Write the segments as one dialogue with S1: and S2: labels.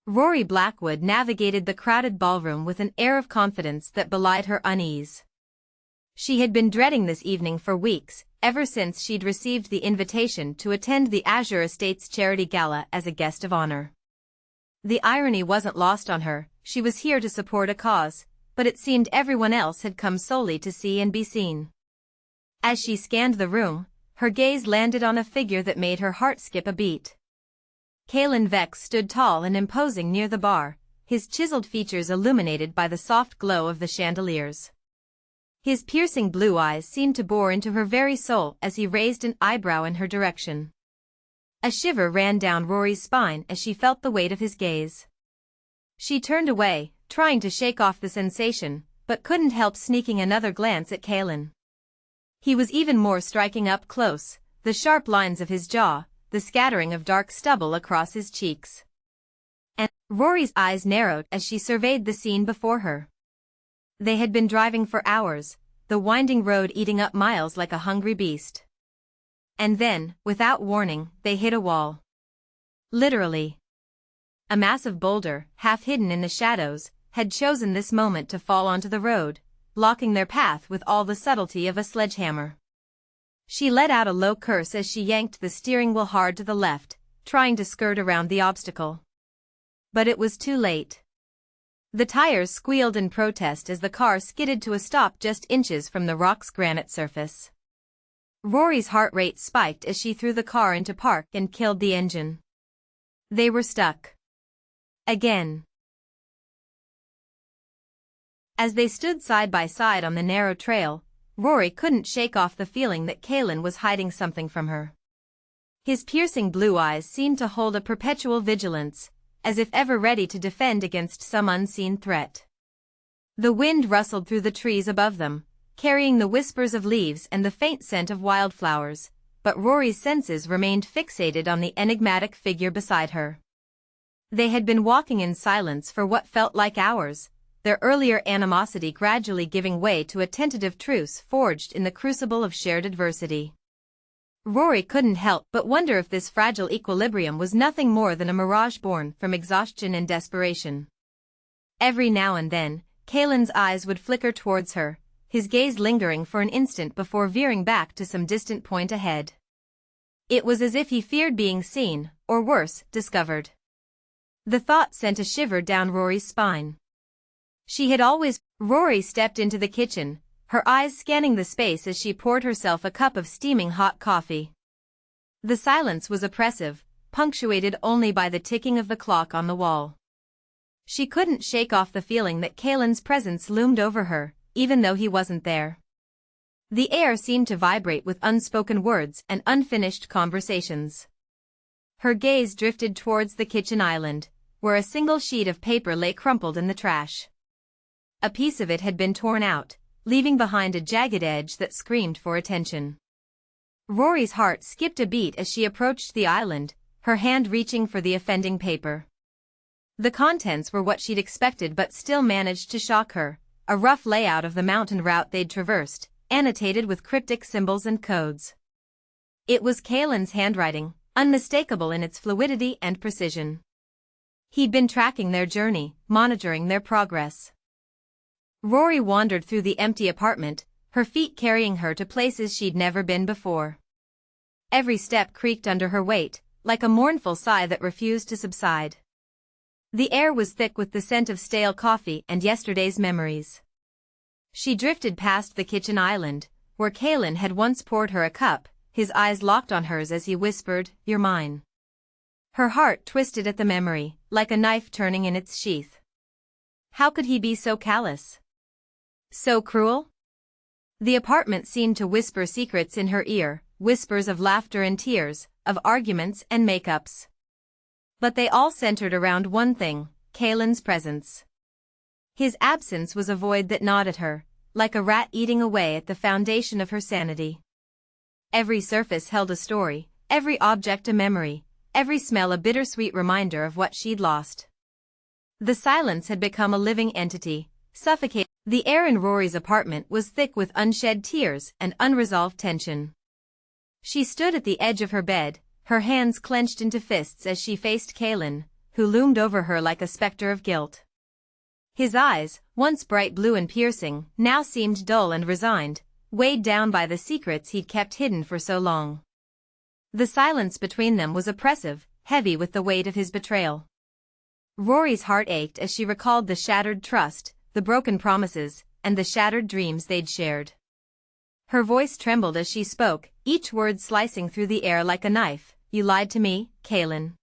S1: Rory Blackwood navigated the crowded ballroom with an air of confidence that belied her unease. She had been dreading this evening for weeks, ever since she'd received the invitation to attend the Azure Estates charity gala as a guest of honor. The irony wasn't lost on her, she was here to support a cause, but it seemed everyone else had come solely to see and be seen. As she scanned the room, her gaze landed on a figure that made her heart skip a beat. Kaelin Vex stood tall and imposing near the bar, his chiseled features illuminated by the soft glow of the chandeliers. His piercing blue eyes seemed to bore into her very soul as he raised an eyebrow in her direction. A shiver ran down Rory's spine as she felt the weight of his gaze. She turned away, trying to shake off the sensation, but couldn't help sneaking another glance at Kaelin. He was even more striking up close, the sharp lines of his jaw, the scattering of dark stubble across his cheeks. And Rory's eyes narrowed as she surveyed the scene before her. They had been driving for hours, the winding road eating up miles like a hungry beast. And then, without warning, they hit a wall. Literally. A massive boulder, half hidden in the shadows, had chosen this moment to fall onto the road, blocking their path with all the subtlety of a sledgehammer. She let out a low curse as she yanked the steering wheel hard to the left, trying to skirt around the obstacle. But it was too late. The tires squealed in protest as the car skidded to a stop just inches from the rock's granite surface. Rory's heart rate spiked as she threw the car into park and killed the engine. They were stuck. Again. As they stood side by side on the narrow trail, Rory couldn't shake off the feeling that Kaelin was hiding something from her. His piercing blue eyes seemed to hold a perpetual vigilance, as if ever ready to defend against some unseen threat. The wind rustled through the trees above them, carrying the whispers of leaves and the faint scent of wildflowers, but Rory's senses remained fixated on the enigmatic figure beside her. They had been walking in silence for what felt like hours, their earlier animosity gradually giving way to a tentative truce forged in the crucible of shared adversity. Rory couldn't help but wonder if this fragile equilibrium was nothing more than a mirage born from exhaustion and desperation. Every now and then, Kaelin's eyes would flicker towards her, his gaze lingering for an instant before veering back to some distant point ahead. It was as if he feared being seen, or worse, discovered. The thought sent a shiver down Rory's spine. She had always... Rory stepped into the kitchen, her eyes scanning the space as she poured herself a cup of steaming hot coffee. The silence was oppressive, punctuated only by the ticking of the clock on the wall. She couldn't shake off the feeling that Kaelin's presence loomed over her, even though he wasn't there. The air seemed to vibrate with unspoken words and unfinished conversations. Her gaze drifted towards the kitchen island, where a single sheet of paper lay crumpled in the trash. A piece of it had been torn out, leaving behind a jagged edge that screamed for attention. Rory's heart skipped a beat as she approached the island, her hand reaching for the offending paper. The contents were what she'd expected but still managed to shock her, a rough layout of the mountain route they'd traversed, annotated with cryptic symbols and codes. It was Kaelin's handwriting, unmistakable in its fluidity and precision. He'd been tracking their journey, monitoring their progress. Rory wandered through the empty apartment, her feet carrying her to places she'd never been before. Every step creaked under her weight, like a mournful sigh that refused to subside. The air was thick with the scent of stale coffee and yesterday's memories. She drifted past the kitchen island, where Kaelin had once poured her a cup, his eyes locked on hers as he whispered, "You're mine." Her heart twisted at the memory, like a knife turning in its sheath. How could he be so callous? So cruel? The apartment seemed to whisper secrets in her ear, whispers of laughter and tears, of arguments and makeups. But they all centered around one thing, Kaelin's presence. His absence was a void that gnawed at her, like a rat eating away at the foundation of her sanity. Every surface held a story, every object a memory, every smell a bittersweet reminder of what she'd lost. The silence had become a living entity, suffocating. The air in Rory's apartment was thick with unshed tears and unresolved tension. She stood at the edge of her bed, her hands clenched into fists as she faced Kaelin, who loomed over her like a specter of guilt. His eyes, once bright blue and piercing, now seemed dull and resigned, weighed down by the secrets he'd kept hidden for so long. The silence between them was oppressive, heavy with the weight of his betrayal. Rory's heart ached as she recalled the shattered trust, the broken promises, and the shattered dreams they'd shared. Her voice trembled as she spoke, each word slicing through the air like a knife. "You lied to me, Kaelin."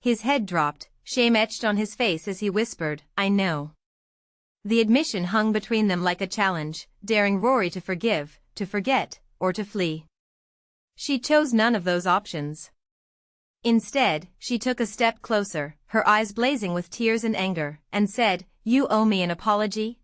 S1: His head dropped, shame etched on his face as he whispered, "I know." The admission hung between them like a challenge, daring Rory to forgive, to forget, or to flee. She chose none of those options. Instead, she took a step closer, her eyes blazing with tears and anger, and said, "You owe me an apology,